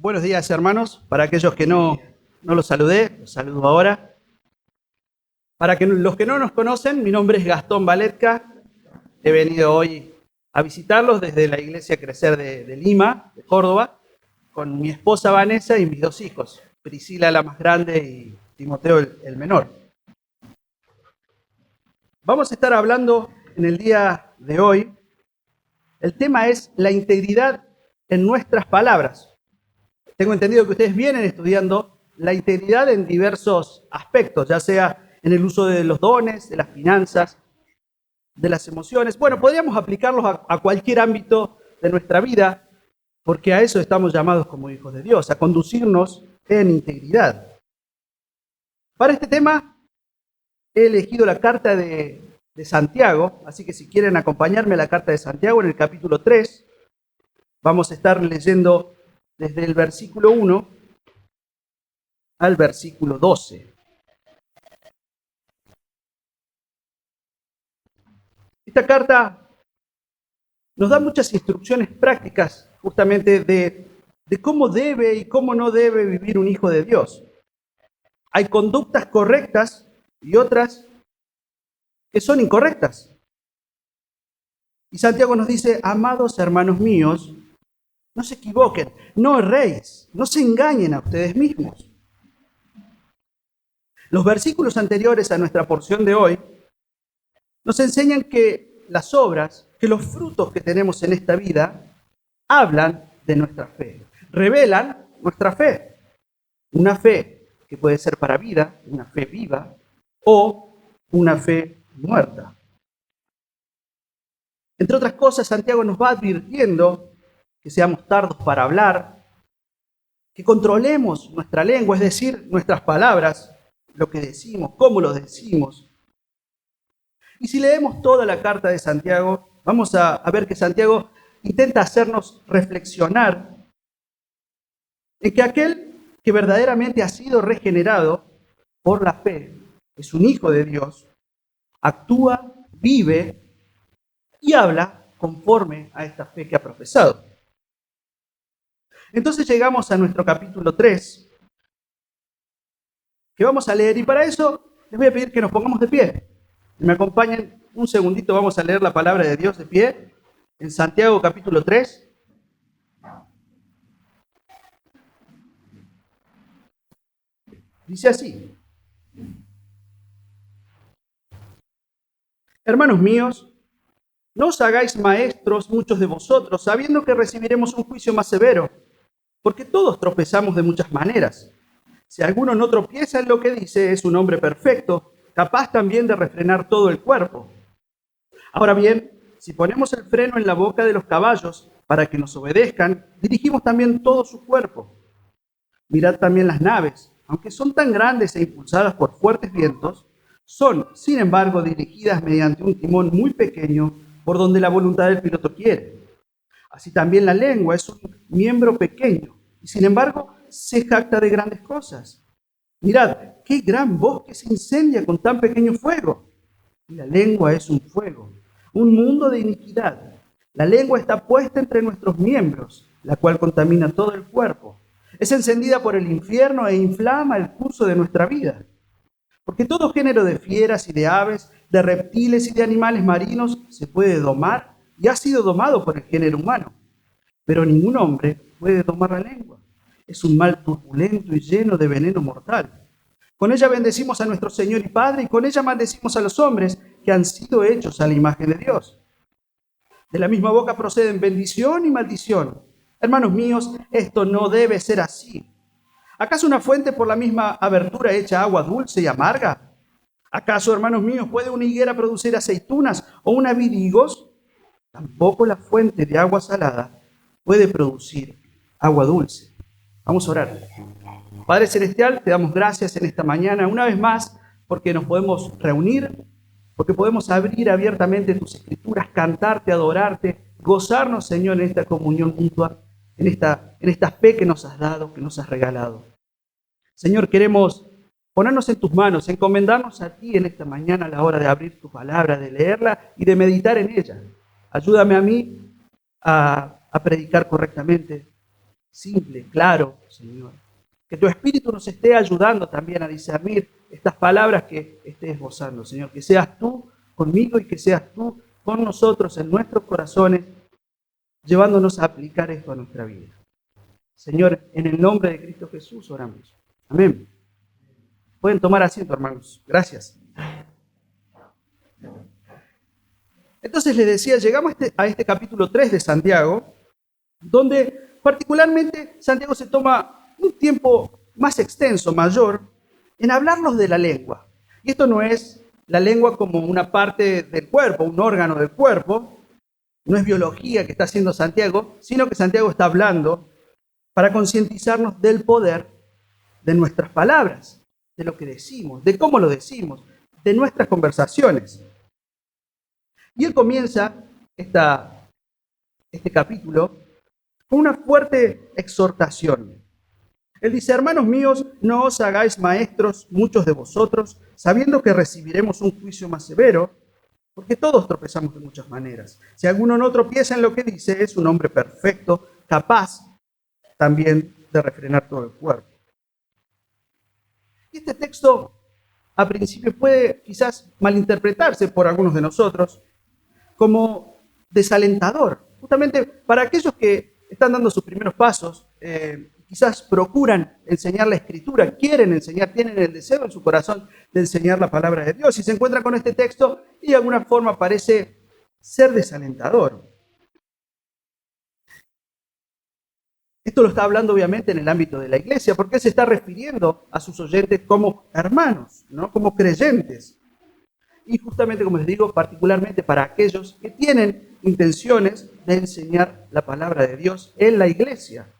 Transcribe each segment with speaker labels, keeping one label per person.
Speaker 1: Buenos días, hermanos. Para aquellos que no los saludé, los saludo ahora. Para los que no nos conocen, mi nombre es Gastón Valetka. He venido hoy a visitarlos desde la Iglesia Crecer de Lima, de Córdoba, con mi esposa Vanessa y mis dos hijos, Priscila, la más grande, y Timoteo, el menor. Vamos a estar hablando en el día de hoy. El tema es la integridad en nuestras palabras. Tengo entendido que ustedes vienen estudiando la integridad en diversos aspectos, ya sea en el uso de los dones, de las finanzas, de las emociones. Bueno, podríamos aplicarlos a cualquier ámbito de nuestra vida, porque a eso estamos llamados como hijos de Dios, a conducirnos en integridad. Para este tema he elegido la carta de Santiago, así que si quieren acompañarme a la carta de Santiago en el capítulo 3, vamos a estar leyendo desde el versículo 1 al versículo 12. Esta carta nos da muchas instrucciones prácticas justamente de cómo debe y cómo no debe vivir un hijo de Dios. Hay conductas correctas y otras que son incorrectas. Y Santiago nos dice: amados hermanos míos, no se equivoquen, no erréis, no se engañen a ustedes mismos. Los versículos anteriores a nuestra porción de hoy nos enseñan que las obras, que los frutos que tenemos en esta vida, hablan de nuestra fe, revelan nuestra fe. Una fe que puede ser para vida, una fe viva, o una fe muerta. Entre otras cosas, Santiago nos va advirtiendo que seamos tardos para hablar, que controlemos nuestra lengua, es decir, nuestras palabras, lo que decimos, cómo lo decimos. Y si leemos toda la carta de Santiago, vamos a ver que Santiago intenta hacernos reflexionar en que aquel que verdaderamente ha sido regenerado por la fe, es un hijo de Dios, actúa, vive y habla conforme a esta fe que ha profesado. Entonces llegamos a nuestro capítulo 3, que vamos a leer, y para eso les voy a pedir que nos pongamos de pie. Si me acompañen un segundito, vamos a leer la palabra de Dios de pie, en Santiago capítulo 3. Dice así: hermanos míos, no os hagáis maestros muchos de vosotros, sabiendo que recibiremos un juicio más severo, porque todos tropezamos de muchas maneras. Si alguno no tropieza en lo que dice, es un hombre perfecto, capaz también de refrenar todo el cuerpo. Ahora bien, si ponemos el freno en la boca de los caballos para que nos obedezcan, dirigimos también todo su cuerpo. Mirad también las naves, aunque son tan grandes e impulsadas por fuertes vientos, son, sin embargo, dirigidas mediante un timón muy pequeño por donde la voluntad del piloto quiere. Así también la lengua es un miembro pequeño y, sin embargo, se jacta de grandes cosas. Mirad, qué gran bosque se incendia con tan pequeño fuego. Y la lengua es un fuego, un mundo de iniquidad. La lengua está puesta entre nuestros miembros, la cual contamina todo el cuerpo. Es encendida por el infierno e inflama el curso de nuestra vida. Porque todo género de fieras y de aves, de reptiles y de animales marinos se puede domar y ha sido domado por el género humano. Pero ningún hombre puede domar la lengua. Es un mal turbulento y lleno de veneno mortal. Con ella bendecimos a nuestro Señor y Padre, y con ella maldecimos a los hombres que han sido hechos a la imagen de Dios. De la misma boca proceden bendición y maldición. Hermanos míos, esto no debe ser así. ¿Acaso una fuente por la misma abertura echa agua dulce y amarga? ¿Acaso, hermanos míos, puede una higuera producir aceitunas o una vid higos? Tampoco la fuente de agua salada puede producir agua dulce. Vamos a orar. Padre Celestial, te damos gracias en esta mañana una vez más porque nos podemos reunir, porque podemos abrir abiertamente tus escrituras, cantarte, adorarte, gozarnos, Señor, en esta comunión mutua, en esta fe que nos has dado, que nos has regalado. Señor, queremos ponernos en tus manos, encomendarnos a ti en esta mañana a la hora de abrir tu palabra, de leerla y de meditar en ella. Ayúdame a mí a predicar correctamente. simple, claro, Señor. Que tu Espíritu nos esté ayudando también a discernir estas palabras que estés esbozando, Señor. Que seas tú conmigo y que seas tú con nosotros en nuestros corazones, llevándonos a aplicar esto a nuestra vida. Señor, en el nombre de Cristo Jesús oramos. Amén. Pueden tomar asiento, hermanos. Gracias. Entonces les decía, llegamos a este capítulo 3 de Santiago, donde particularmente Santiago se toma un tiempo más extenso, mayor, en hablarnos de la lengua. Y esto no es la lengua como una parte del cuerpo, un órgano del cuerpo, no es biología que está haciendo Santiago, sino que Santiago está hablando para concientizarnos del poder de nuestras palabras, de lo que decimos, de cómo lo decimos, de nuestras conversaciones. Y él comienza este capítulo con una fuerte exhortación. Él dice, hermanos míos, no os hagáis maestros muchos de vosotros, sabiendo que recibiremos un juicio más severo, porque todos tropezamos de muchas maneras. Si alguno no tropieza en lo que dice, es un hombre perfecto, capaz también de refrenar todo el cuerpo. Y este texto, a principio, puede quizás malinterpretarse por algunos de nosotros como desalentador, justamente para aquellos que están dando sus primeros pasos, quizás procuran enseñar la Escritura, quieren enseñar, tienen el deseo en su corazón de enseñar la palabra de Dios y se encuentran con este texto y de alguna forma parece ser desalentador. Esto lo está hablando obviamente en el ámbito de la iglesia, porque él se está refiriendo a sus oyentes como hermanos, ¿no? Como creyentes. Y justamente, como les digo, particularmente para aquellos que tienen intenciones de enseñar la palabra de Dios en la iglesia.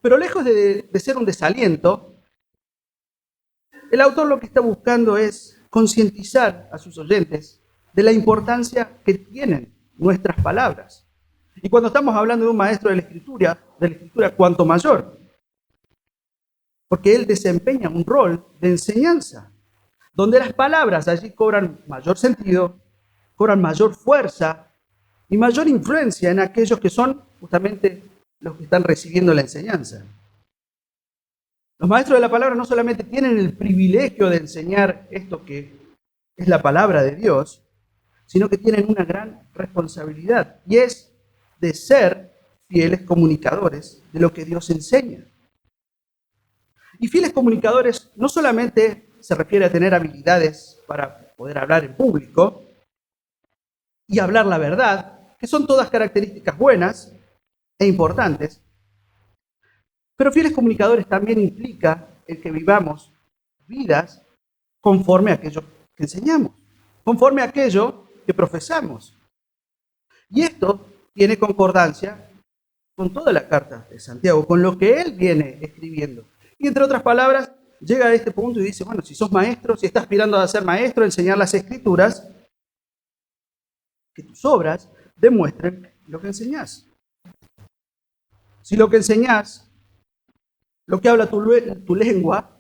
Speaker 1: Pero lejos de ser un desaliento, el autor lo que está buscando es concientizar a sus oyentes de la importancia que tienen nuestras palabras. Y cuando estamos hablando de un maestro de la escritura, cuanto mayor, porque él desempeña un rol de enseñanza, donde las palabras allí cobran mayor sentido, cobran mayor fuerza y mayor influencia en aquellos que son justamente los que están recibiendo la enseñanza. Los maestros de la palabra no solamente tienen el privilegio de enseñar esto que es la palabra de Dios, sino que tienen una gran responsabilidad, y es de ser fieles comunicadores de lo que Dios enseña. Y fieles comunicadores no solamente se refiere a tener habilidades para poder hablar en público y hablar la verdad, que son todas características buenas e importantes, pero fieles comunicadores también implica el que vivamos vidas conforme a aquello que enseñamos, conforme a aquello que profesamos. Y esto tiene concordancia con toda la carta de Santiago, con lo que él viene escribiendo. Y entre otras palabras, llega a este punto y dice, bueno, si sos maestro, si estás aspirando a ser maestro, enseñar las escrituras, que tus obras demuestren lo que enseñás. Si lo que enseñás, lo que habla tu lengua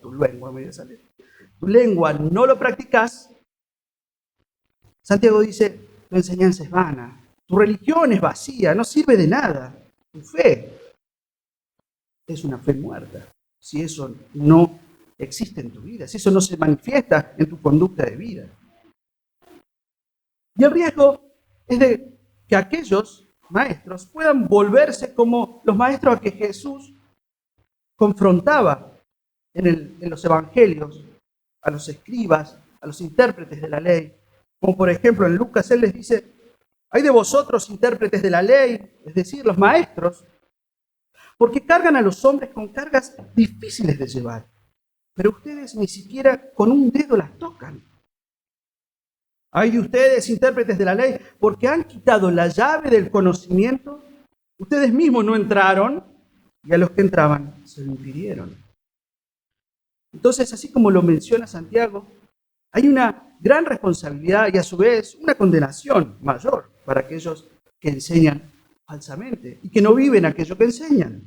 Speaker 1: no lo practicás, Santiago dice, tu enseñanza es vana, tu religión es vacía, no sirve de nada. Tu fe es una fe muerta. Si eso no existe en tu vida, si eso no se manifiesta en tu conducta de vida. Y el riesgo es de que aquellos maestros puedan volverse como los maestros a que Jesús confrontaba en los evangelios, a los escribas, a los intérpretes de la ley. Como por ejemplo en Lucas él les dice, hay de vosotros intérpretes de la ley, es decir, los maestros, porque cargan a los hombres con cargas difíciles de llevar, pero ustedes ni siquiera con un dedo las tocan. Hay de ustedes, intérpretes de la ley, porque han quitado la llave del conocimiento, ustedes mismos no entraron, y a los que entraban se lo impidieron. Entonces, así como lo menciona Santiago, hay una gran responsabilidad y a su vez una condenación mayor para aquellos que enseñan falsamente y que no viven aquello que enseñan.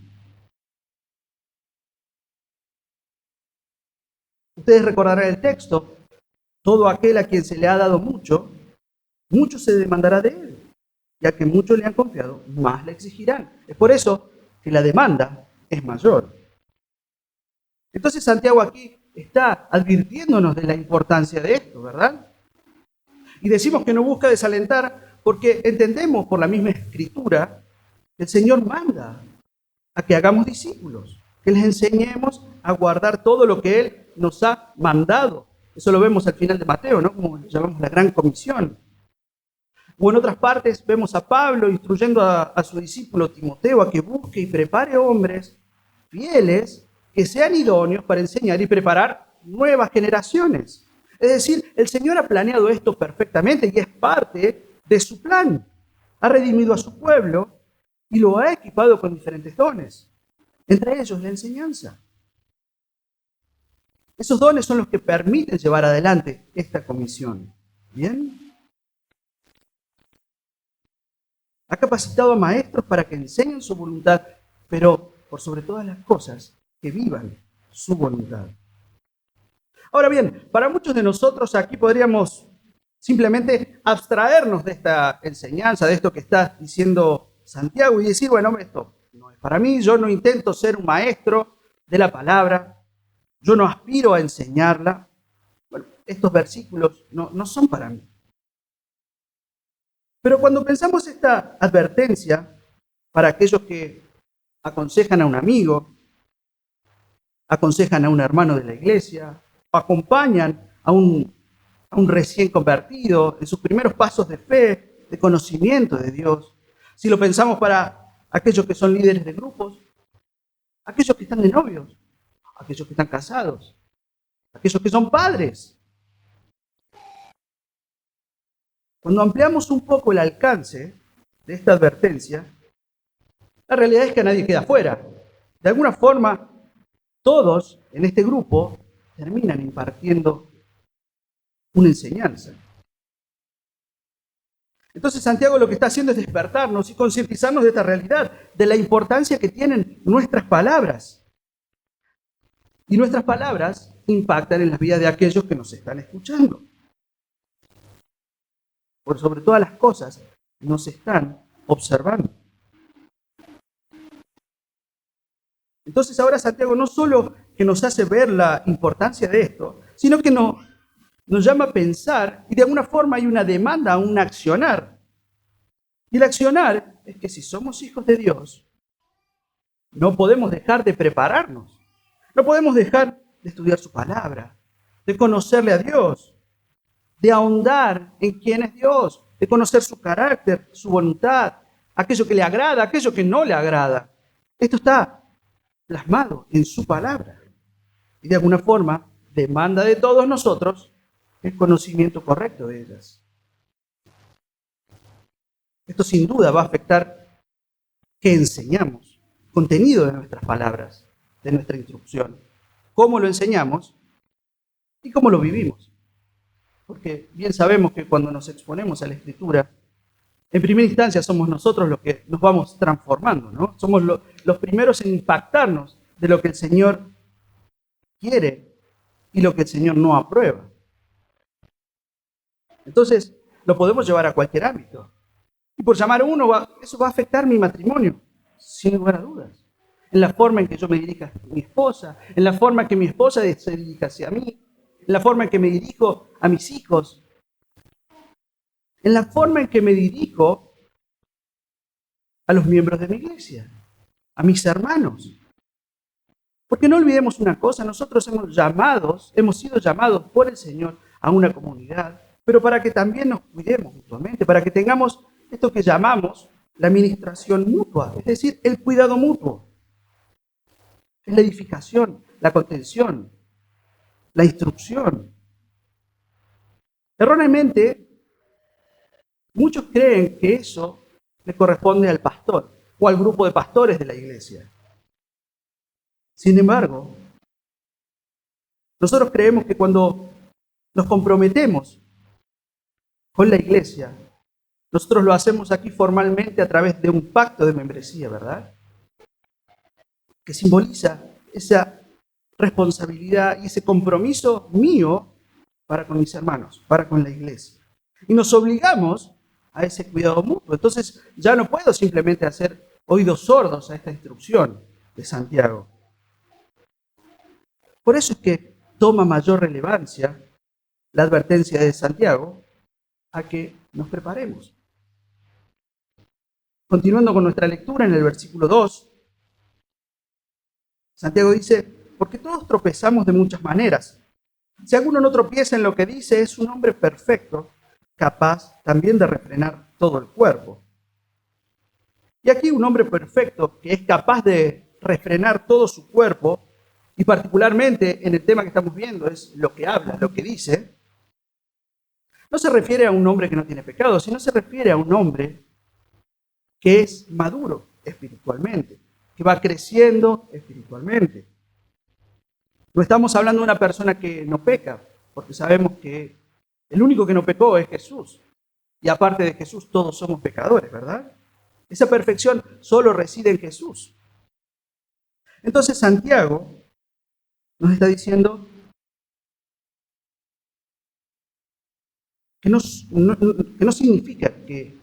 Speaker 1: Ustedes recordarán el texto, todo aquel a quien se le ha dado mucho, mucho se demandará de él, ya que mucho le han confiado, más le exigirán. Es por eso que la demanda es mayor. Entonces Santiago aquí está advirtiéndonos de la importancia de esto, ¿verdad? Y decimos que no busca desalentar porque entendemos por la misma escritura que el Señor manda a que hagamos discípulos, que les enseñemos a guardar todo lo que Él nos ha mandado. Eso lo vemos al final de Mateo, ¿no? Como llamamos la Gran Comisión. O en otras partes vemos a Pablo instruyendo a su discípulo Timoteo a que busque y prepare hombres fieles que sean idóneos para enseñar y preparar nuevas generaciones. Es decir, el Señor ha planeado esto perfectamente y es parte de su plan. Ha redimido a su pueblo y lo ha equipado con diferentes dones, entre ellos la enseñanza. Esos dones son los que permiten llevar adelante esta comisión. ¿Bien? Ha capacitado a maestros para que enseñen su voluntad, pero por sobre todas las cosas, que vivan su voluntad. Ahora bien, para muchos de nosotros aquí podríamos simplemente abstraernos de esta enseñanza, de esto que está diciendo Santiago y decir, bueno, esto no es para mí, yo no intento ser un maestro de la palabra, yo no aspiro a enseñarla. Bueno, estos versículos no son para mí. Pero cuando pensamos esta advertencia para aquellos que aconsejan a un amigo, aconsejan a un hermano de la iglesia, o acompañan a un recién convertido en sus primeros pasos de fe, de conocimiento de Dios, si lo pensamos para aquellos que son líderes de grupos, aquellos que están de novios, aquellos que están casados, aquellos que son padres. Cuando ampliamos un poco el alcance de esta advertencia, la realidad es que nadie queda fuera. De alguna forma, todos en este grupo terminan impartiendo una enseñanza. Entonces Santiago lo que está haciendo es despertarnos y concientizarnos de esta realidad, de la importancia que tienen nuestras palabras. Y nuestras palabras impactan en las vidas de aquellos que nos están escuchando. Por sobre todas las cosas, nos están observando. Entonces ahora Santiago no solo que nos hace ver la importancia de esto, sino que nos llama a pensar y de alguna forma hay una demanda a un accionar. Y el accionar es que si somos hijos de Dios, no podemos dejar de prepararnos. No podemos dejar de estudiar su palabra, de conocerle a Dios, de ahondar en quién es Dios, de conocer su carácter, su voluntad, aquello que le agrada, aquello que no le agrada. Esto está plasmado en su palabra. Y de alguna forma demanda de todos nosotros el conocimiento correcto de ellas. Esto sin duda va a afectar qué enseñamos, contenido de nuestras palabras, de nuestra instrucción, cómo lo enseñamos y cómo lo vivimos. Porque bien sabemos que cuando nos exponemos a la Escritura, en primera instancia somos nosotros los que nos vamos transformando, ¿no? Somos los primeros en impactarnos de lo que el Señor quiere y lo que el Señor no aprueba. Entonces, lo podemos llevar a cualquier ámbito. Y por llamar a uno, eso va a afectar mi matrimonio, sin lugar a dudas. En la forma en que yo me dirija a mi esposa, en la forma en que mi esposa se dirija hacia mí, en la forma en que me dirijo a mis hijos, en la forma en que me dirijo a los miembros de mi iglesia, a mis hermanos. Porque no olvidemos una cosa, nosotros hemos sido llamados por el Señor a una comunidad, pero para que también nos cuidemos mutuamente, para que tengamos esto que llamamos la administración mutua, es decir, el cuidado mutuo. Es la edificación, la contención, la instrucción. Erróneamente, muchos creen que eso le corresponde al pastor o al grupo de pastores de la iglesia. Sin embargo, nosotros creemos que cuando nos comprometemos con la iglesia, nosotros lo hacemos aquí formalmente a través de un pacto de membresía, ¿verdad? Que simboliza esa responsabilidad y ese compromiso mío para con mis hermanos, para con la iglesia. Y nos obligamos a ese cuidado mutuo. Entonces ya no puedo simplemente hacer oídos sordos a esta instrucción de Santiago. Por eso es que toma mayor relevancia la advertencia de Santiago a que nos preparemos. Continuando con nuestra lectura en el versículo 2, Santiago dice, porque todos tropezamos de muchas maneras. Si alguno no tropieza en lo que dice, es un hombre perfecto, capaz también de refrenar todo el cuerpo. Y aquí un hombre perfecto que es capaz de refrenar todo su cuerpo, y particularmente en el tema que estamos viendo es lo que habla, lo que dice, no se refiere a un hombre que no tiene pecado, sino se refiere a un hombre que es maduro espiritualmente, que va creciendo espiritualmente. No estamos hablando de una persona que no peca, porque sabemos que el único que no pecó es Jesús. Y aparte de Jesús, todos somos pecadores, ¿verdad? Esa perfección solo reside en Jesús. Entonces Santiago nos está diciendo que no significa que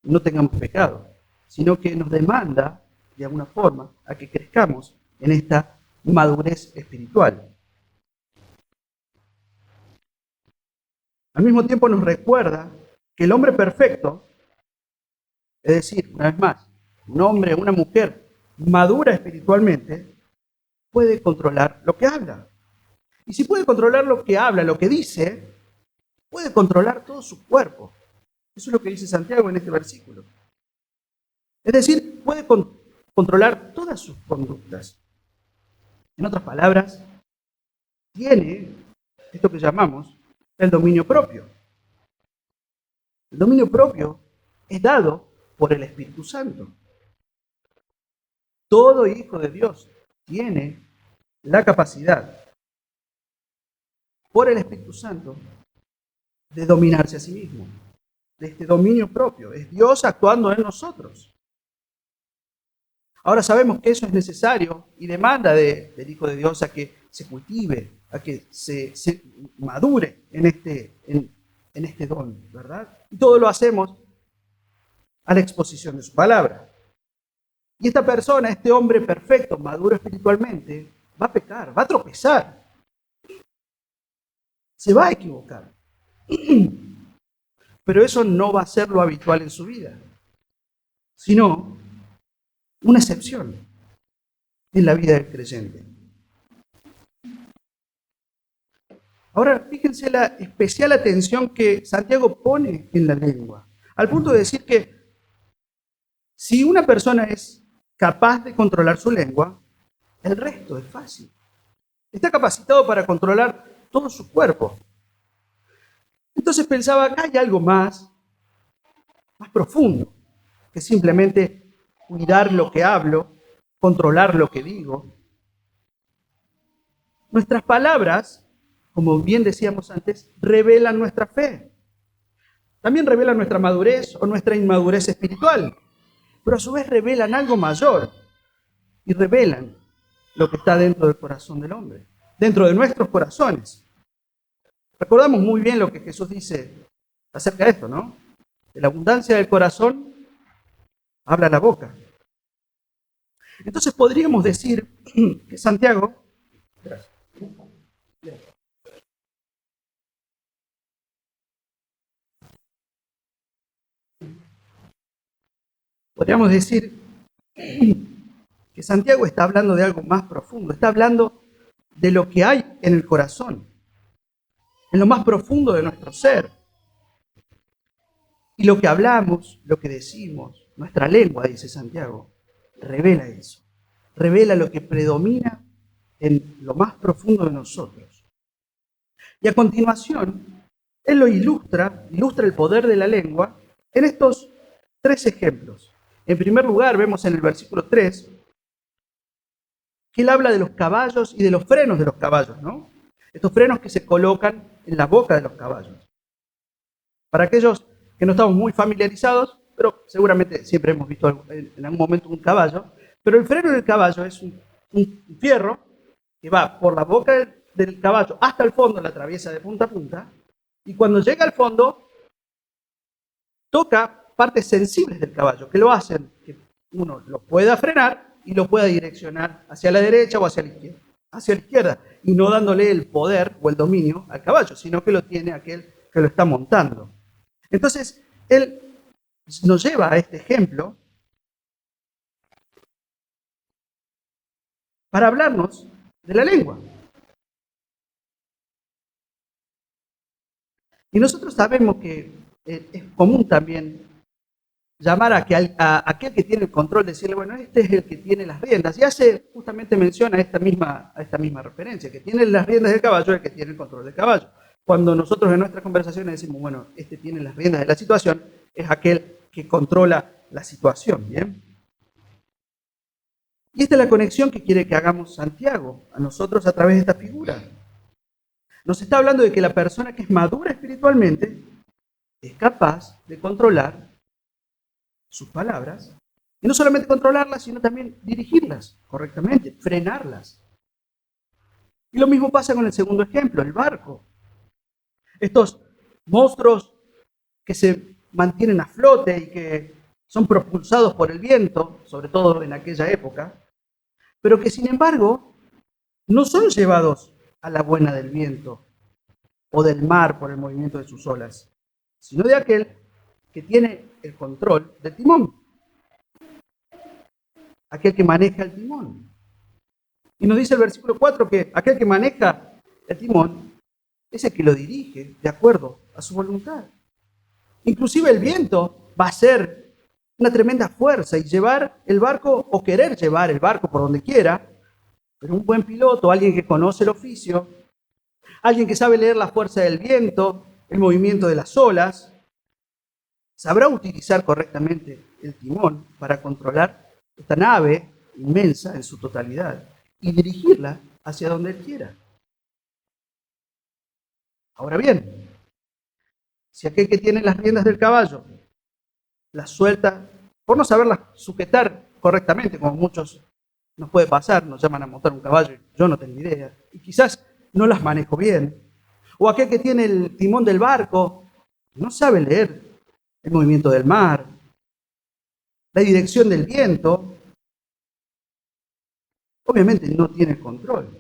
Speaker 1: no tengamos pecado, sino que nos demanda, de alguna forma, a que crezcamos en esta madurez espiritual. Al mismo tiempo nos recuerda que el hombre perfecto, es decir, una vez más, un hombre o una mujer madura espiritualmente, puede controlar lo que habla. Y si puede controlar lo que habla, lo que dice, puede controlar todo su cuerpo. Eso es lo que dice Santiago en este versículo. Es decir, puede controlar todas sus conductas. En otras palabras, tiene esto que llamamos el dominio propio. El dominio propio es dado por el Espíritu Santo. Todo hijo de Dios tiene la capacidad, por el Espíritu Santo, de dominarse a sí mismo, de este dominio propio. Es Dios actuando en nosotros. Ahora sabemos que eso es necesario y demanda del Hijo de Dios a que se cultive, a que se madure en este don, ¿verdad? Y todo lo hacemos a la exposición de su palabra. Y esta persona, este hombre perfecto, maduro espiritualmente, va a pecar, va a tropezar, se va a equivocar. Pero eso no va a ser lo habitual en su vida, sino una excepción en la vida del creyente. Ahora, fíjense la especial atención que Santiago pone en la lengua, al punto de decir que si una persona es capaz de controlar su lengua, el resto es fácil. Está capacitado para controlar todo su cuerpo. Entonces pensaba, acá hay algo más profundo, que simplemente cuidar lo que hablo, controlar lo que digo. Nuestras palabras, como bien decíamos antes, revelan nuestra fe. También revelan nuestra madurez o nuestra inmadurez espiritual, pero a su vez revelan algo mayor y revelan lo que está dentro del corazón del hombre, dentro de nuestros corazones. Recordamos muy bien lo que Jesús dice acerca de esto, ¿no? De la abundancia del corazón habla la boca. Entonces podríamos decir que Santiago, podríamos decir que Santiago está hablando de algo más profundo, está hablando de lo que hay en el corazón, en lo más profundo de nuestro ser. Y lo que hablamos, lo que decimos, nuestra lengua, dice Santiago, revela eso. Revela lo que predomina en lo más profundo de nosotros. Y a continuación, él lo ilustra el poder de la lengua en estos 3 ejemplos. En primer lugar, vemos en el versículo 3 que él habla de los caballos y de los frenos de los caballos, ¿no? Estos frenos que se colocan en la boca de los caballos. Para aquellos que no estamos muy familiarizados, pero seguramente siempre hemos visto en algún momento un caballo, pero el freno del caballo es un fierro que va por la boca del caballo hasta el fondo, la atraviesa de punta a punta, y cuando llega al fondo, toca partes sensibles del caballo, que lo hacen que uno lo pueda frenar y lo pueda direccionar hacia la derecha o hacia la izquierda, y no dándole el poder o el dominio al caballo, sino que lo tiene aquel que lo está montando. Entonces, él nos lleva a este ejemplo para hablarnos de la lengua. Y nosotros sabemos que es común también llamar a aquel que tiene el control, decirle, bueno, este es el que tiene las riendas. Y hace justamente mención a esta misma referencia, que tiene las riendas del caballo, el que tiene el control del caballo. Cuando nosotros en nuestras conversaciones decimos, bueno, este tiene las riendas de la situación, es aquel que controla la situación, ¿bien? Y esta es la conexión que quiere que hagamos Santiago a nosotros a través de esta figura. Nos está hablando de que la persona que es madura espiritualmente es capaz de controlar sus palabras, y no solamente controlarlas, sino también dirigirlas correctamente, frenarlas. Y lo mismo pasa con el segundo ejemplo, el barco. Estos monstruos que se mantienen a flote y que son propulsados por el viento, sobre todo en aquella época, pero que sin embargo no son llevados a la buena del viento o del mar por el movimiento de sus olas, sino de aquel que tiene el control del timón, aquel que maneja el timón. Y nos dice el versículo 4 que aquel que maneja el timón es el que lo dirige de acuerdo a su voluntad. Inclusive el viento va a ser una tremenda fuerza y llevar el barco o querer llevar el barco por donde quiera, pero un buen piloto, alguien que conoce el oficio, alguien que sabe leer la fuerza del viento, el movimiento de las olas, sabrá utilizar correctamente el timón para controlar esta nave inmensa en su totalidad y dirigirla hacia donde él quiera. Ahora bien, si aquel que tiene las riendas del caballo las suelta por no saberlas sujetar correctamente, como muchos nos puede pasar, nos llaman a montar un caballo y yo no tengo idea, y quizás no las manejo bien, o aquel que tiene el timón del barco no sabe leer el movimiento del mar, la dirección del viento, obviamente no tiene control.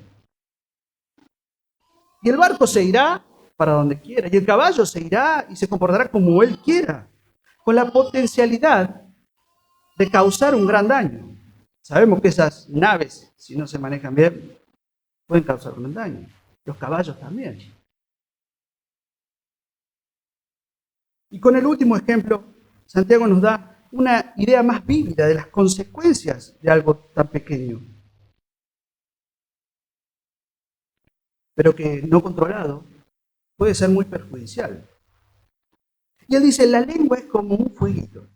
Speaker 1: Y el barco se irá para donde quiera, y el caballo se irá y se comportará como él quiera, con la potencialidad de causar un gran daño. Sabemos que esas naves, si no se manejan bien, pueden causar un gran daño. Los caballos también. Y con el último ejemplo, Santiago nos da una idea más vívida de las consecuencias de algo tan pequeño, pero que no controlado puede ser muy perjudicial. Y él dice, la lengua es como un fueguito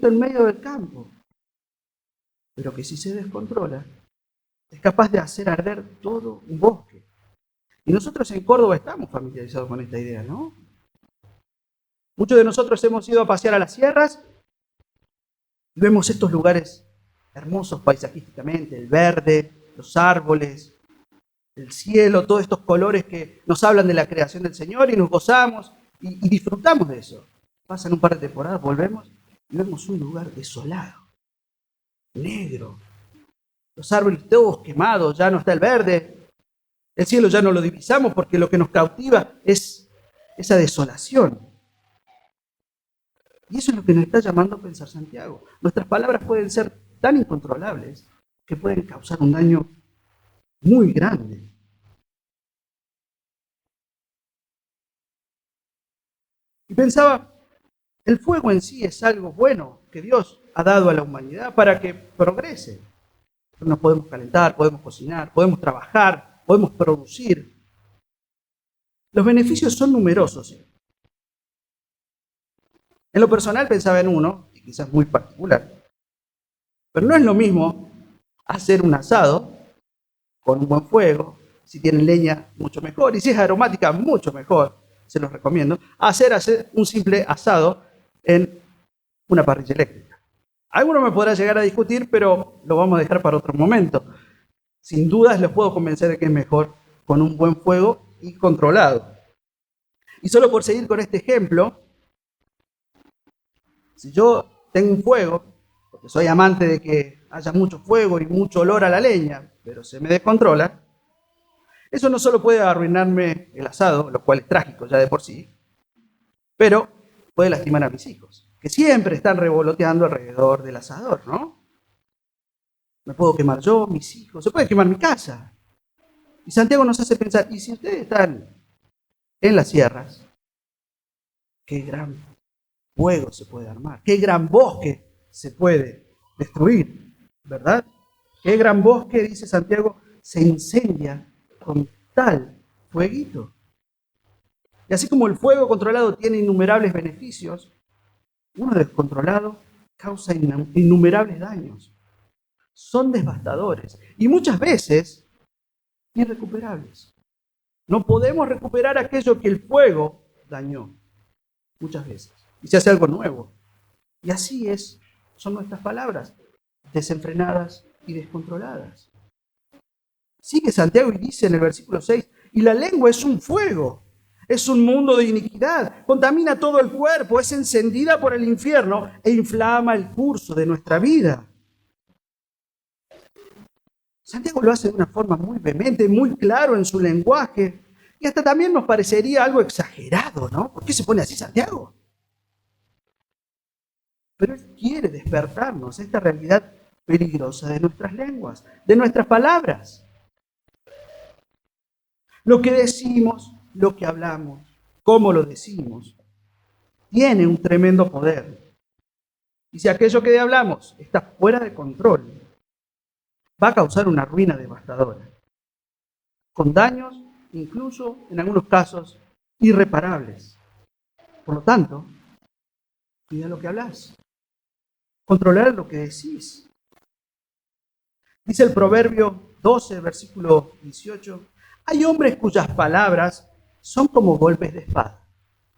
Speaker 1: en medio del campo, pero que si se descontrola, es capaz de hacer arder todo un bosque. Y nosotros en Córdoba estamos familiarizados con esta idea, ¿no? Muchos de nosotros hemos ido a pasear a las sierras y vemos estos lugares hermosos paisajísticamente, el verde, los árboles, el cielo, todos estos colores que nos hablan de la creación del Señor y nos gozamos y disfrutamos de eso. Pasan un par de temporadas, volvemos y vemos un lugar desolado, negro. Los árboles todos quemados, ya no está el verde. El cielo ya no lo divisamos porque lo que nos cautiva es esa desolación. Y eso es lo que nos está llamando a pensar Santiago. Nuestras palabras pueden ser tan incontrolables que pueden causar un daño muy grande. Y pensaba, el fuego en sí es algo bueno que Dios ha dado a la humanidad para que progrese. Nos podemos calentar, podemos cocinar, podemos trabajar, podemos producir. Los beneficios son numerosos. En lo personal pensaba en uno, y quizás muy particular, pero no es lo mismo hacer un asado con un buen fuego, si tienen leña mucho mejor, y si es aromática mucho mejor, se los recomiendo, hacer un simple asado en una parrilla eléctrica. Alguno me podrá llegar a discutir, pero lo vamos a dejar para otro momento. Sin dudas les puedo convencer de que es mejor con un buen fuego y controlado. Y solo por seguir con este ejemplo, si yo tengo un fuego, porque soy amante de que haya mucho fuego y mucho olor a la leña, pero se me descontrola, eso no solo puede arruinarme el asado, lo cual es trágico ya de por sí, pero puede lastimar a mis hijos, que siempre están revoloteando alrededor del asador, ¿no? Me puedo quemar yo, mis hijos, se puede quemar mi casa. Y Santiago nos hace pensar, ¿y si ustedes están en las sierras? Qué gran fuego se puede armar, qué gran bosque se puede destruir, ¿verdad? Qué gran bosque, dice Santiago, se incendia con tal fueguito. Y así como el fuego controlado tiene innumerables beneficios, uno descontrolado causa innumerables daños. Son devastadores y muchas veces irrecuperables. No podemos recuperar aquello que el fuego dañó, muchas veces. Y se hace algo nuevo. Y así son nuestras palabras, desenfrenadas y descontroladas. Sigue Santiago y dice en el versículo 6, y la lengua es un fuego, es un mundo de iniquidad, contamina todo el cuerpo, es encendida por el infierno e inflama el curso de nuestra vida. Santiago lo hace de una forma muy vehemente, muy claro en su lenguaje, y hasta también nos parecería algo exagerado, ¿no? ¿Por qué se pone así Santiago? Pero él quiere despertarnos a esta realidad peligrosa de nuestras lenguas, de nuestras palabras. Lo que decimos, lo que hablamos, cómo lo decimos, tiene un tremendo poder. Y si aquello que hablamos está fuera de control, va a causar una ruina devastadora, con daños, incluso en algunos casos, irreparables. Por lo tanto, cuida lo que hablas, controlar lo que decís. Dice el Proverbio 12, versículo 18, hay hombres cuyas palabras son como golpes de espada.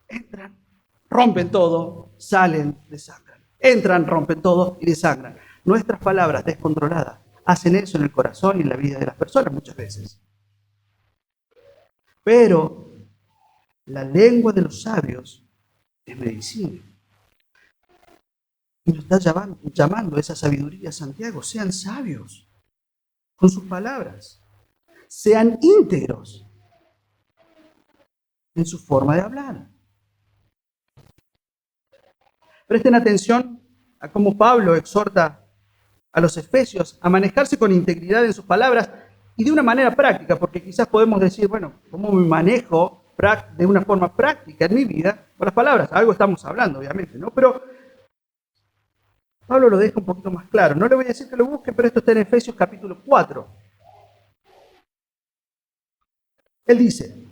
Speaker 1: Entran, rompen todo, salen, desangran. Entran, rompen todo y desangran. Nuestras palabras descontroladas hacen eso en el corazón y en la vida de las personas muchas veces. Pero la lengua de los sabios es medicina. Y nos está llamando esa sabiduría Santiago. Sean sabios con sus palabras. Sean íntegros en su forma de hablar. Presten atención a cómo Pablo exhorta a los efesios a manejarse con integridad en sus palabras y de una manera práctica, porque quizás podemos decir, bueno, ¿cómo me manejo de una forma práctica en mi vida con las palabras? Algo estamos hablando, obviamente, ¿no? Pero Pablo lo deja un poquito más claro. No le voy a decir que lo busque, pero esto está en Efesios capítulo 4. Él dice,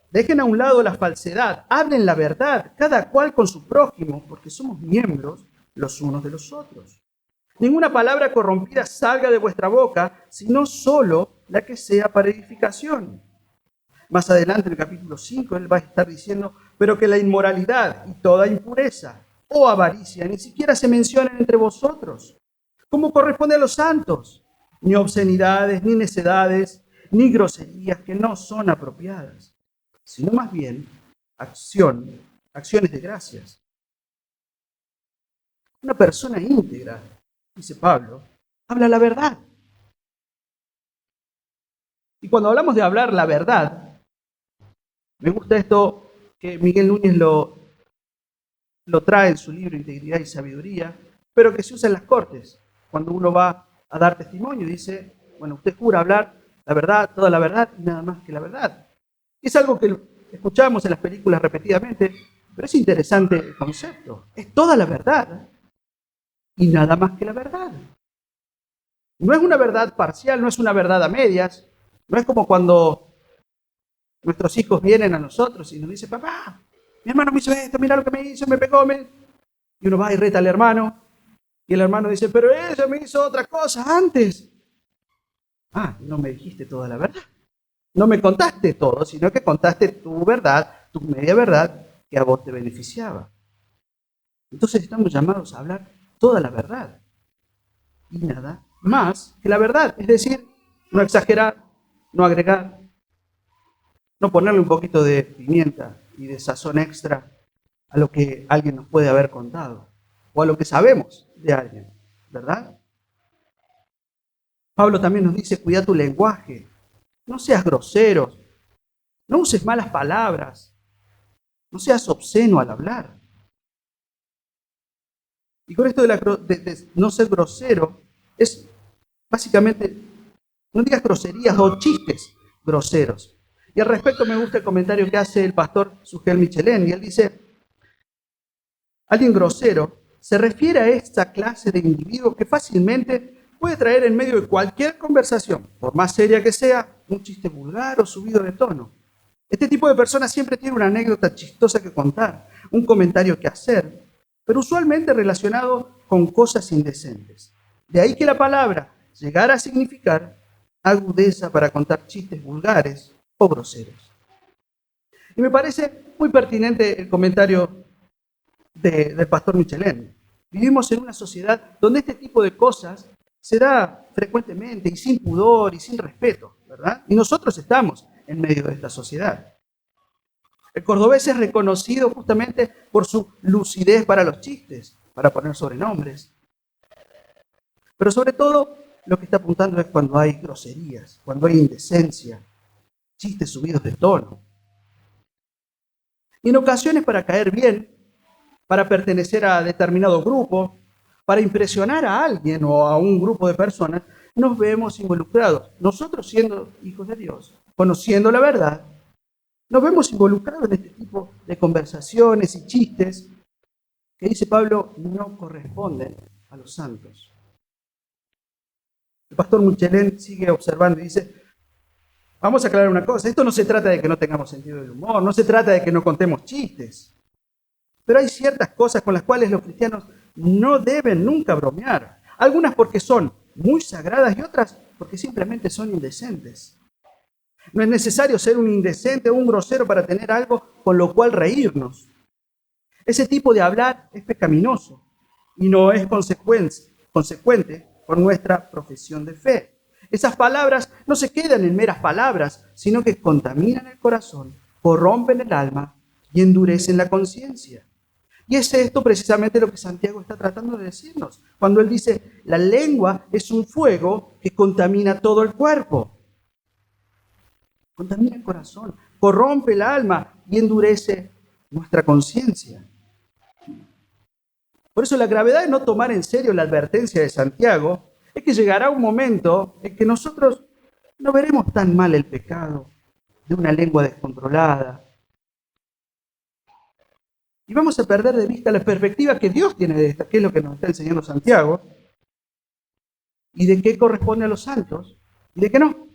Speaker 1: dejen a un lado la falsedad, hablen la verdad, cada cual con su prójimo, porque somos miembros los unos de los otros. Ninguna palabra corrompida salga de vuestra boca, sino solo la que sea para edificación. Más adelante, en el capítulo 5, él va a estar diciendo, pero que la inmoralidad y toda impureza o avaricia ni siquiera se mencionen entre vosotros, como corresponde a los santos, ni obscenidades, ni necedades, ni groserías que no son apropiadas, sino más bien acciones de gracias. Una persona íntegra, dice Pablo, habla la verdad. Y cuando hablamos de hablar la verdad, me gusta esto que Miguel Núñez lo trae en su libro Integridad y Sabiduría, pero que se usa en las cortes. Cuando uno va a dar testimonio, dice, bueno, usted jura hablar la verdad, toda la verdad y nada más que la verdad. Es algo que escuchamos en las películas repetidamente, pero es interesante el concepto. Es toda la verdad y nada más que la verdad. No es una verdad parcial, no es una verdad a medias, no es como cuando nuestros hijos vienen a nosotros y nos dicen, papá, mi hermano me hizo esto, mira lo que me hizo, me pegó, y uno va y reta al hermano, y el hermano dice, pero ella me hizo otra cosa antes. Ah, no me dijiste toda la verdad. No me contaste todo, sino que contaste tu verdad, tu media verdad, que a vos te beneficiaba. Entonces estamos llamados a hablar toda la verdad. Y nada más que la verdad. Es decir, no exagerar, no agregar, no ponerle un poquito de pimienta y de sazón extra a lo que alguien nos puede haber contado. o a lo que sabemos de alguien, ¿verdad? Pablo también nos dice, cuida tu lenguaje, no seas grosero, no uses malas palabras, no seas obsceno al hablar. Y con esto de no ser grosero, es básicamente, no digas groserías o chistes groseros. Y al respecto me gusta el comentario que hace el pastor Sugel Michelén, y él dice, alguien grosero se refiere a esta clase de individuo que fácilmente puede traer en medio de cualquier conversación, por más seria que sea, un chiste vulgar o subido de tono. Este tipo de persona siempre tiene una anécdota chistosa que contar, un comentario que hacer, pero usualmente relacionado con cosas indecentes. De ahí que la palabra llegara a significar agudeza para contar chistes vulgares o groseros. Y me parece muy pertinente el comentario del pastor Michelén. Vivimos en una sociedad donde este tipo de cosas se da frecuentemente y sin pudor y sin respeto, ¿verdad? Y nosotros estamos en medio de esta sociedad. El cordobés es reconocido justamente por su lucidez para los chistes, para poner sobrenombres. Pero sobre todo, lo que está apuntando es cuando hay groserías, cuando hay indecencia, chistes subidos de tono. Y en ocasiones para caer bien, para pertenecer a determinado grupo, para impresionar a alguien o a un grupo de personas, nos vemos involucrados. Nosotros siendo hijos de Dios, conociendo la verdad, nos vemos involucrados en este tipo de conversaciones y chistes que, dice Pablo, no corresponden a los santos. El pastor Michelén sigue observando y dice, vamos a aclarar una cosa, esto no se trata de que no tengamos sentido del humor, no se trata de que no contemos chistes, pero hay ciertas cosas con las cuales los cristianos no deben nunca bromear, algunas porque son muy sagradas y otras porque simplemente son indecentes. No es necesario ser un indecente o un grosero para tener algo con lo cual reírnos. Ese tipo de hablar es pecaminoso y no es consecuente con nuestra profesión de fe. Esas palabras no se quedan en meras palabras, sino que contaminan el corazón, corrompen el alma y endurecen la conciencia. Y es esto precisamente lo que Santiago está tratando de decirnos, cuando él dice, la lengua es un fuego que contamina todo el cuerpo. Contamina el corazón, corrompe el alma y endurece nuestra conciencia. Por eso la gravedad de no tomar en serio la advertencia de Santiago es que llegará un momento en que nosotros no veremos tan mal el pecado de una lengua descontrolada. Y vamos a perder de vista la perspectiva que Dios tiene de esta, que es lo que nos está enseñando Santiago, y de qué corresponde a los santos y de qué no.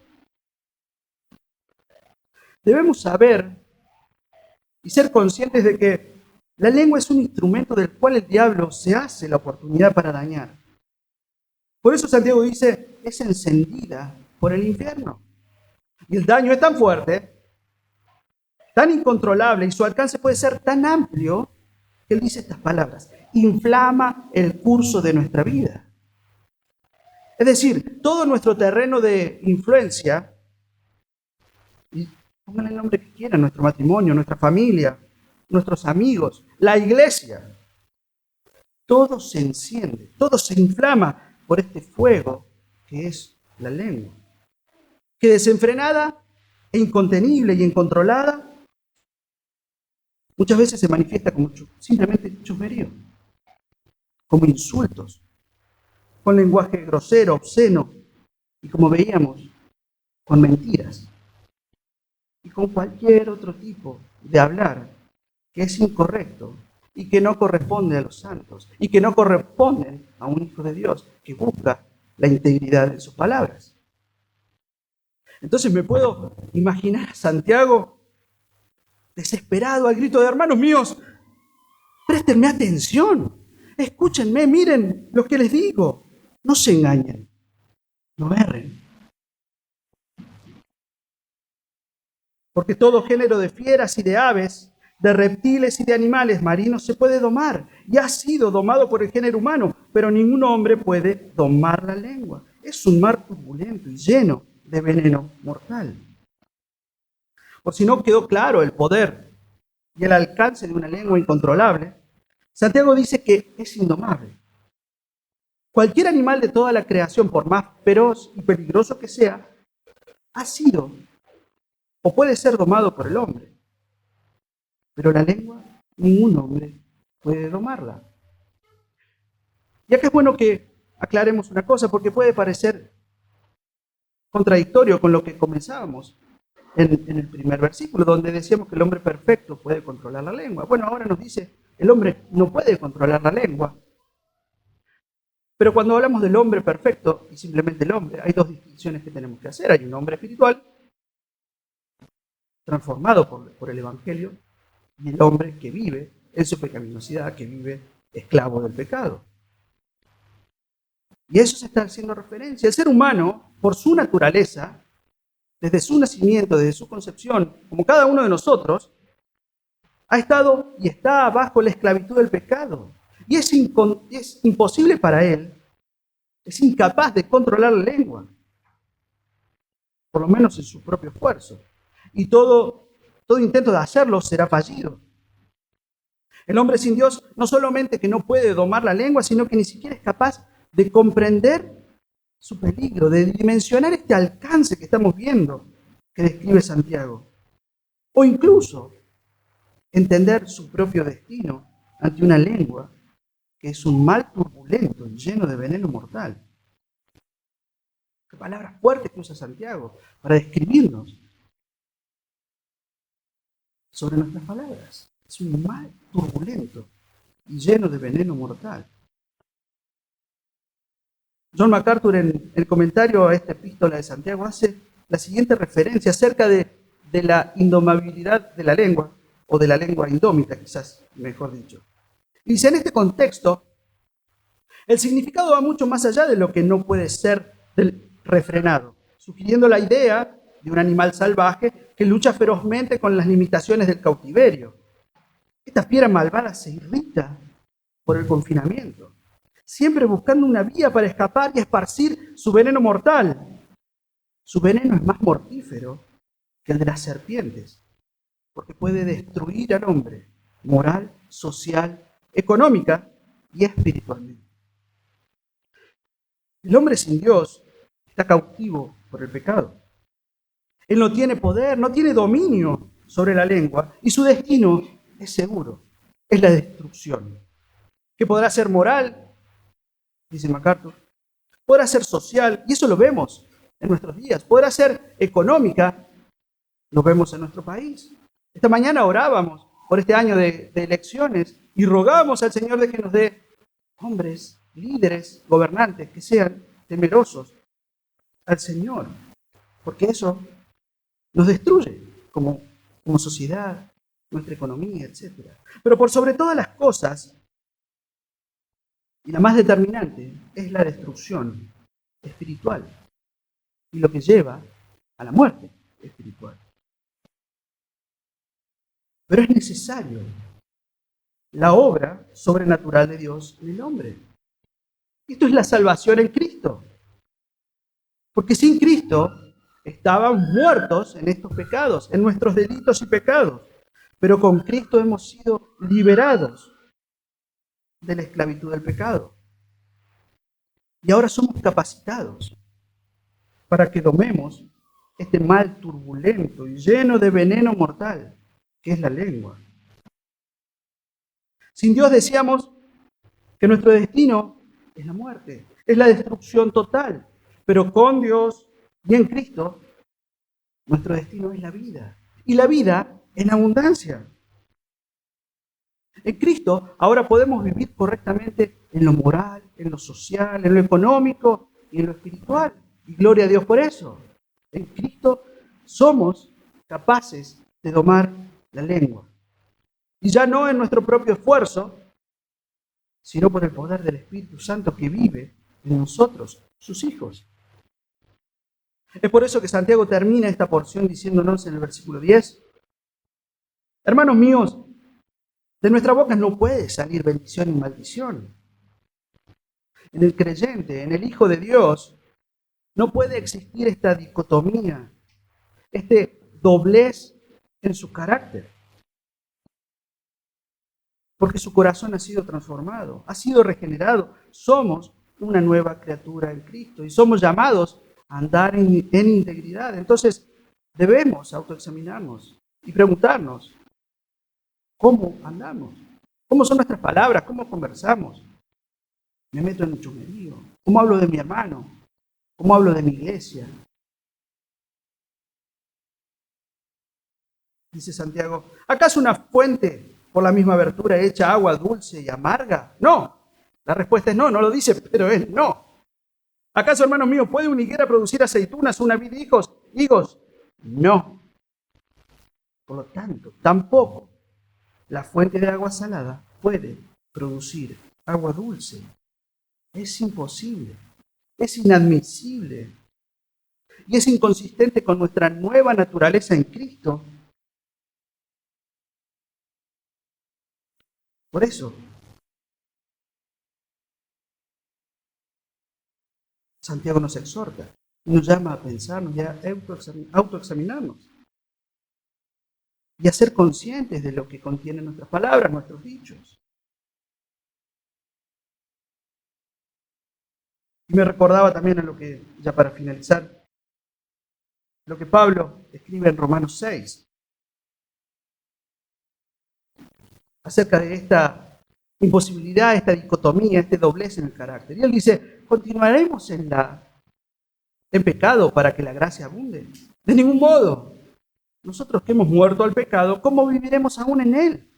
Speaker 1: Debemos saber y ser conscientes de que la lengua es un instrumento del cual el diablo se hace la oportunidad para dañar. Por eso Santiago dice, es encendida por el infierno. Y el daño es tan fuerte, tan incontrolable, y su alcance puede ser tan amplio, que él dice estas palabras, inflama el curso de nuestra vida. Es decir, todo nuestro terreno de influencia, y pongan el nombre que quieran, nuestro matrimonio, nuestra familia, nuestros amigos, la iglesia, todo se enciende, todo se inflama por este fuego que es la lengua, que desenfrenada e incontenible y incontrolada, muchas veces se manifiesta como simplemente chusmerío, como insultos, con lenguaje grosero, obsceno, y como veíamos, con mentiras, y con cualquier otro tipo de hablar que es incorrecto y que no corresponde a los santos, y que no corresponden a un hijo de Dios que busca la integridad de sus palabras. Entonces me puedo imaginar a Santiago desesperado al grito de hermanos míos, préstenme atención, escúchenme, miren lo que les digo, no se engañen, no erren. Porque todo género de fieras y de aves, de reptiles y de animales marinos se puede domar y ha sido domado por el género humano, pero ningún hombre puede domar la lengua. Es un mar turbulento y lleno de veneno mortal. Por si no quedó claro el poder y el alcance de una lengua incontrolable, Santiago dice que es indomable. Cualquier animal de toda la creación, por más feroz y peligroso que sea, ha sido o puede ser domado por el hombre. Pero la lengua, ningún hombre puede domarla. Y acá es bueno que aclaremos una cosa, porque puede parecer contradictorio con lo que comenzábamos en el primer versículo, donde decíamos que el hombre perfecto puede controlar la lengua. Bueno, ahora nos dice, el hombre no puede controlar la lengua. Pero cuando hablamos del hombre perfecto y simplemente el hombre, hay dos distinciones que tenemos que hacer. Hay un hombre espiritual, transformado por el Evangelio, y el hombre que vive en su pecaminosidad, que vive esclavo del pecado. Y a eso se está haciendo referencia. El ser humano, por su naturaleza, desde su nacimiento, desde su concepción, como cada uno de nosotros, ha estado y está bajo la esclavitud del pecado. Y es imposible para él, es incapaz de controlar la lengua, por lo menos en su propio esfuerzo. Y todo intento de hacerlo será fallido. El hombre sin Dios no solamente que no puede domar la lengua, sino que ni siquiera es capaz de comprender su peligro, de dimensionar este alcance que estamos viendo, que describe Santiago. O incluso entender su propio destino ante una lengua que es un mal turbulento y lleno de veneno mortal. Qué palabras fuertes que usa Santiago para describirnos sobre nuestras palabras. Es un mal turbulento y lleno de veneno mortal. John MacArthur, en el comentario a esta epístola de Santiago, hace la siguiente referencia acerca de la indomabilidad de la lengua, o de la lengua indómita, quizás mejor dicho. Y dice, en este contexto, el significado va mucho más allá de lo que no puede ser refrenado, sugiriendo la idea de un animal salvaje que lucha ferozmente con las limitaciones del cautiverio. Esta fiera malvada se irrita por el confinamiento, siempre buscando una vía para escapar y esparcir su veneno mortal. Su veneno es más mortífero que el de las serpientes, porque puede destruir al hombre moral, social, económica y espiritualmente. El hombre sin Dios está cautivo por el pecado. Él no tiene poder, no tiene dominio sobre la lengua y su destino es seguro, es la destrucción. Que podrá ser moral, dice MacArthur, podrá ser social, y eso lo vemos en nuestros días, podrá ser económica, lo vemos en nuestro país. Esta mañana orábamos por este año de elecciones y rogábamos al Señor de que nos dé hombres, líderes, gobernantes que sean temerosos al Señor, porque eso nos destruye como sociedad, nuestra economía, etc. Pero por sobre todas las cosas, y la más determinante, es la destrucción espiritual y lo que lleva a la muerte espiritual. Pero es necesario la obra sobrenatural de Dios en el hombre. Esto es la salvación en Cristo. Porque sin Cristo estábamos muertos en estos pecados, en nuestros delitos y pecados. Pero con Cristo hemos sido liberados de la esclavitud del pecado. Y ahora somos capacitados para que domemos este mal turbulento y lleno de veneno mortal, que es la lengua. Sin Dios decíamos que nuestro destino es la muerte, es la destrucción total. Pero con Dios y en Cristo, nuestro destino es la vida. Y la vida en abundancia. En Cristo ahora podemos vivir correctamente en lo moral, en lo social, en lo económico y en lo espiritual. Y gloria a Dios por eso. En Cristo somos capaces de domar la lengua. Y ya no en nuestro propio esfuerzo, sino por el poder del Espíritu Santo que vive en nosotros, sus hijos. Es por eso que Santiago termina esta porción diciéndonos en el versículo 10, hermanos míos, de nuestra boca no puede salir bendición y maldición. En el creyente, en el Hijo de Dios, no puede existir esta dicotomía, este doblez en su carácter. porque su corazón ha sido transformado, ha sido regenerado. Somos una nueva criatura en Cristo y somos llamados a andar en integridad. Entonces, debemos autoexaminarnos y preguntarnos, ¿cómo andamos? ¿Cómo son nuestras palabras? ¿Cómo conversamos? ¿Me meto en un chusmerío? ¿Cómo hablo de mi hermano? ¿Cómo hablo de mi iglesia? Dice Santiago, ¿acaso una fuente por la misma abertura echa agua dulce y amarga? No. La respuesta es no, no lo dice, pero es no. ¿Acaso, hermanos míos, puede una higuera producir aceitunas o una vid higos? No. Por lo tanto, tampoco la fuente de agua salada puede producir agua dulce. Es imposible, es inadmisible y es inconsistente con nuestra nueva naturaleza en Cristo. Por eso, Santiago nos exhorta, nos llama a pensarnos y a autoexaminarnos y a ser conscientes de lo que contienen nuestras palabras, nuestros dichos. Y me recordaba también a lo que, ya para finalizar, lo que Pablo escribe en Romanos 6, acerca de esta imposibilidad, esta dicotomía, este doblez en el carácter. Y él dice, ¿continuaremos en pecado para que la gracia abunde? De ningún modo. Nosotros que hemos muerto al pecado, ¿cómo viviremos aún en él?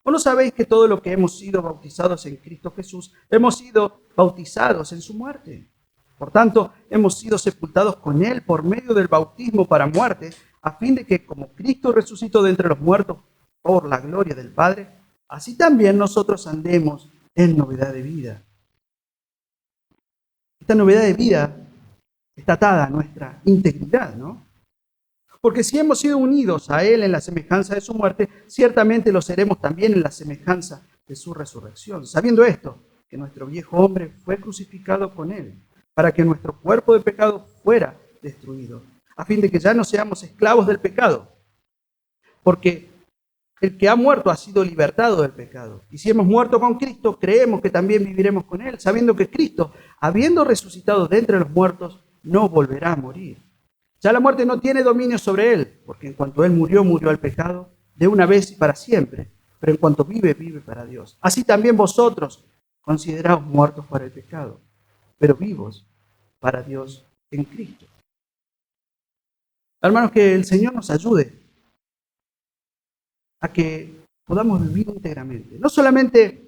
Speaker 1: ¿O no sabéis que todo lo que hemos sido bautizados en Cristo Jesús, hemos sido bautizados en su muerte? Por tanto, hemos sido sepultados con él por medio del bautismo para muerte, a fin de que como Cristo resucitó de entre los muertos por la gloria del Padre, así también nosotros andemos en novedad de vida. Esta novedad de vida está atada a nuestra integridad, ¿no? Porque si hemos sido unidos a Él en la semejanza de su muerte, ciertamente lo seremos también en la semejanza de su resurrección. Sabiendo esto, que nuestro viejo hombre fue crucificado con Él, para que nuestro cuerpo de pecado fuera destruido, a fin de que ya no seamos esclavos del pecado. Porque el que ha muerto ha sido libertado del pecado. Y si hemos muerto con Cristo, creemos que también viviremos con Él, sabiendo que Cristo, habiendo resucitado de entre los muertos, no volverá a morir. Ya la muerte no tiene dominio sobre Él, porque en cuanto Él murió, murió al pecado, de una vez y para siempre. Pero en cuanto vive, vive para Dios. Así también vosotros, consideraos muertos para el pecado, pero vivos para Dios en Cristo. Hermanos, que el Señor nos ayude a que podamos vivir íntegramente. No solamente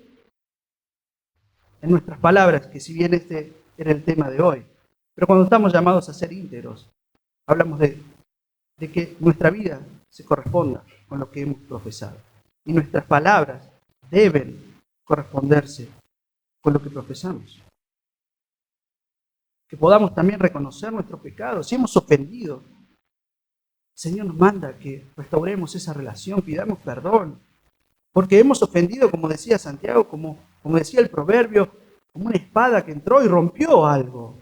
Speaker 1: en nuestras palabras, que si bien este era el tema de hoy, pero cuando estamos llamados a ser íntegros, hablamos de que nuestra vida se corresponda con lo que hemos profesado. Y nuestras palabras deben corresponderse con lo que profesamos. Que podamos también reconocer nuestros pecados. Si hemos ofendido, el Señor nos manda que restauremos esa relación, pidamos perdón. Porque hemos ofendido, como decía Santiago, como decía el proverbio, como una espada que entró y rompió algo.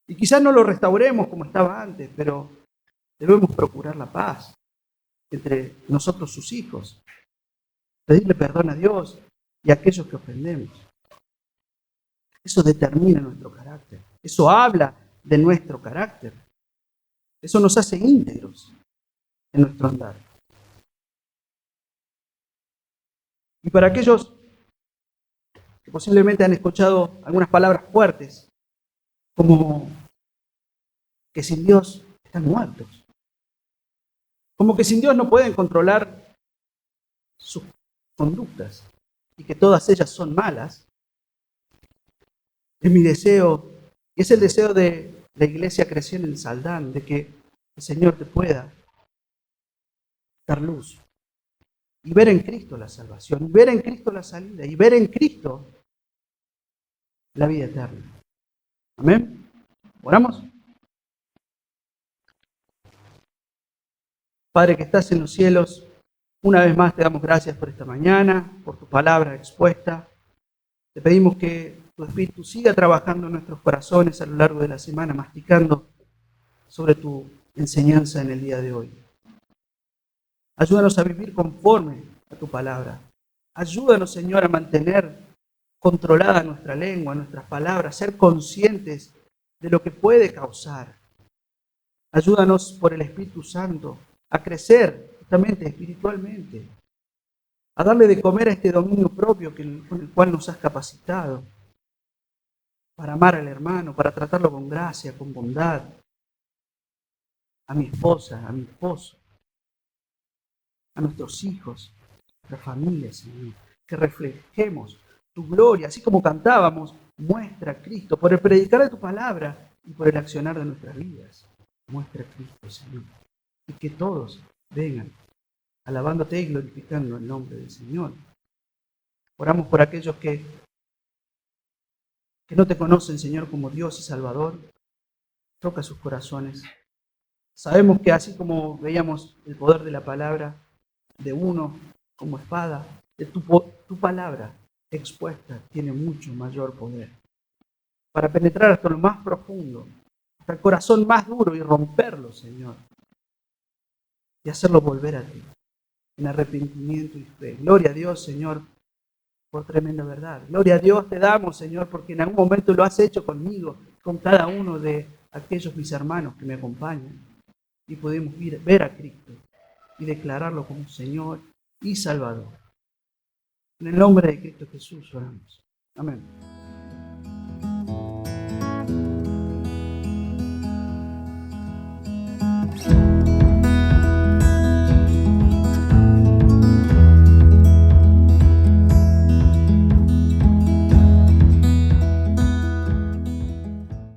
Speaker 1: Y quizás no lo restauremos como estaba antes, pero debemos procurar la paz entre nosotros, sus hijos. Pedirle perdón a Dios y a aquellos que ofendemos. Eso determina nuestro carácter. Eso habla de nuestro carácter. Eso nos hace íntegros en nuestro andar. Y para aquellos que posiblemente han escuchado algunas palabras fuertes, como que sin Dios están muertos, como que sin Dios no pueden controlar sus conductas y que todas ellas son malas, es mi deseo, y es el deseo de la iglesia Creación en Saldán, de que el Señor te pueda dar luz y ver en Cristo la salvación, y ver en Cristo la salida, y ver en Cristo la vida eterna. Amén. ¿Oramos? Padre que estás en los cielos, una vez más te damos gracias por esta mañana, por tu palabra expuesta. Te pedimos que tu Espíritu siga trabajando en nuestros corazones a lo largo de la semana, masticando sobre tu enseñanza en el día de hoy. Ayúdanos a vivir conforme a tu palabra. Ayúdanos, Señor, a mantener controlada nuestra lengua, nuestras palabras, ser conscientes de lo que puede causar. Ayúdanos por el Espíritu Santo a crecer justamente espiritualmente, a darle de comer a este dominio propio con el cual nos has capacitado, para amar al hermano, para tratarlo con gracia, con bondad, a mi esposa, a mi esposo, a nuestros hijos, a nuestra familia, Señor. Que reflejemos tu gloria, así como cantábamos, muestra a Cristo, por el predicar de tu palabra y por el accionar de nuestras vidas. Muestra a Cristo, Señor. Y que todos vengan alabándote y glorificando el nombre del Señor. Oramos por aquellos que no te conocen, Señor, como Dios y Salvador. Toca sus corazones. Sabemos que así como veíamos el poder de la palabra de uno como espada, de tu palabra expuesta tiene mucho mayor poder para penetrar hasta lo más profundo, hasta el corazón más duro y romperlo, Señor, y hacerlo volver a ti en arrepentimiento y fe. Gloria a Dios, Señor, por tremenda verdad. Gloria a Dios te damos, Señor, porque en algún momento lo has hecho conmigo, con cada uno de aquellos mis hermanos que me acompañan, y podemos ver a Cristo y declararlo como Señor y Salvador. En el nombre de Cristo Jesús oramos. Amén.